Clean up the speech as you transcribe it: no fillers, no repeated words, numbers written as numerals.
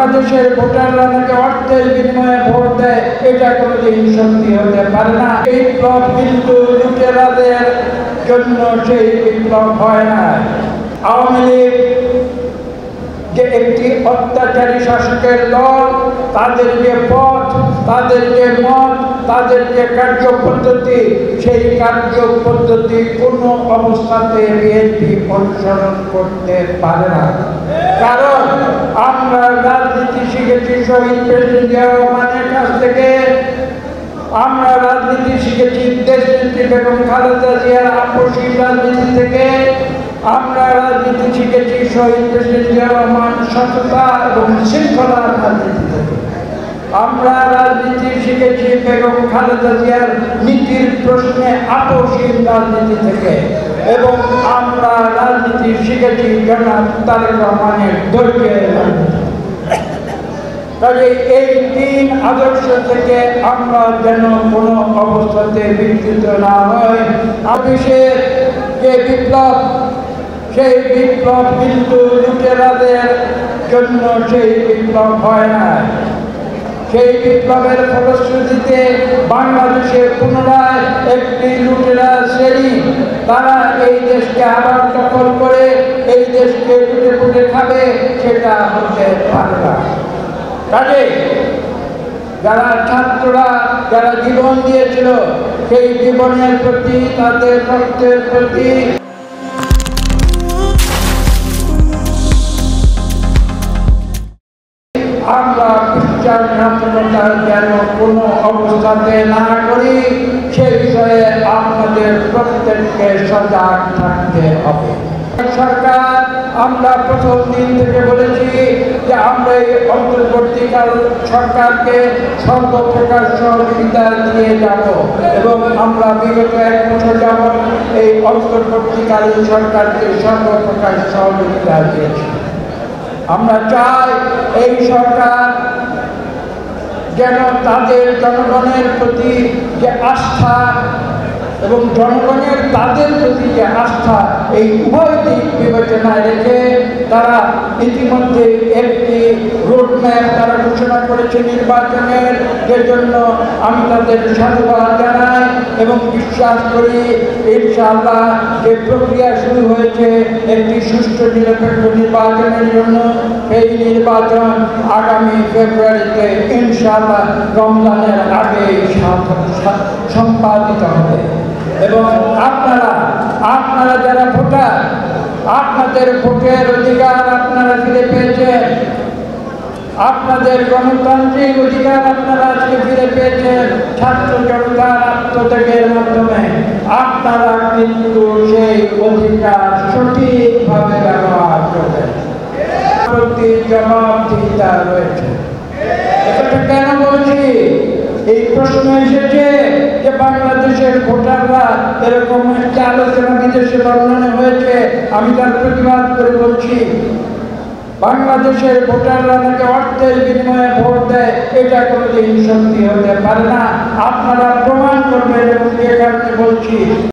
বাংলাদেশের ভোটাররা নাকি অর্থের বিনিময়ে ভোট দেয়, এটা কোনোদিন সত্যি হতে পারে না। এই বিপ্লব কিন্তু লুটেরাদের জন্য সেই বিপ্লব হয় না। আওয়ামী লীগ যে একটি অত্যাচারী শাসকের দল, তাদের যে পথ, তাদের যে মত, তাদের যে কার্যপদ্ধতি, সেই কার্যপদ্ধতি কোনো অবস্থাতে বিএনপি অনুসরণ করতে পারে না। কারণ আমরা রাজনীতি শিখেছি শহীদ প্রেসিডেন্ট জিয়া রহমানের কাছ থেকে, আমরা রাজনীতি শিখেছি দেশনেত্রী বেগম খালেদা জিয়ার আপসী রাজনীতি থেকে, আমরা রাজনীতি শিখেছি শহীদ প্রেসিডেন্ট জিয়া রহমান সততা এবং শৃঙ্খলার রাজনীতি থেকে, আমরা রাজনীতি শিখেছি বেগম খালেদা জিয়ার নীতির প্রশ্নে আপসীন রাজনীতি থেকে, এবং আমরা রাজনীতি শিখেছি জনাব তারেক রহমানের ধৈর্যের রাজনীতি। কাজে এই তিন আদর্শ থেকে আমরা যেন কোনো অবস্থাতে বিচ্যুত না হয়। আবিষের যে বিপ্লব, সেই বিপ্লব কিন্তু লুটেরাদের জন্য সেই বিপ্লব হয় না। সেই বিপ্লবের ফলশ্রুতিতে বাংলাদেশে পুনরায় একটি লুটেরা শ্রেণী, তারা এই দেশকে আবার দখল করে এই দেশকে লুটে পুটে খাবে, সেটা হতে পারে না। কাজে যারা ছাত্ররা যারা জীবন দিয়েছিল, সেই জীবনের প্রতি, তাদের রক্তের প্রতি আমরা বিশ্বাসঘাতকতা যেন কোনো অবস্থাতে না করি, সে বিষয়ে আপনাদের প্রত্যেককে সজাগ থাকতে হবে। সরকার, আমরা প্রথম দিন থেকে বলেছি যে আমরা এই অন্তর্বর্তীকাল সরকারকে সর্বপ্রকার সহযোগিতা দিয়ে যাব, এবং আমরা বিগত 1 বছর যাবৎ এই অন্তর্বর্তীকালীন সরকারকে সর্বপ্রকার সহযোগিতা দিয়েছি। আমরা চাই এই সরকার যেন তাদের জনগণের প্রতি যে আস্থা এবং জনগণের তাদের প্রতি যে আস্থা, এই উভয় দিক বিবেচনায় রেখে তারা ইতিমধ্যে একটি রোডম্যাপ তারা ঘোষণা করেছে নির্বাচনের, যে জন্য আমি তাদের সাধুবাদ জানাই এবং বিশ্বাস করি ইনশাআল্লাহ যে প্রক্রিয়া শুরু হয়েছে একটি সুষ্ঠু নিরপেক্ষ নির্বাচনের জন্য, এই নির্বাচন আগামী ফেব্রুয়ারিতে ইনশাআল্লাহ রমজানের আগে সম্পাদিত হবে। এবং আপনারা যারা ভোটার, আপনাদের ভোটের অধিকার আপনারা ফিরে পেয়েছেন, আপনাদের গণতান্ত্রিক অধিকার আপনারা আজকে ফিরে পেয়েছেন ছাত্র জনতার আত্মত্যাগের মাধ্যমে। আপনারা কিন্তু সেই অধিকার সঠিকভাবে ব্যবহার করবেন, প্রতি জবাবদিহিতা রয়েছে। এটা কেন বলছি? এই প্রশ্ন এসেছে যে বাংলাদেশের ভোটাররা এরকম একটা আলোচনা বিদেশে লন্ডনে হয়েছে, আমি তার প্রতিবাদ করে বলছি বাংলাদেশের ভোটাররা নাকি অর্থের বিনিময়ে ভোট দেয়, এটা কোনোদিন সত্যি হতে পারে না। আপনারা প্রমাণ করবেন, এবং যে কারণে বলছি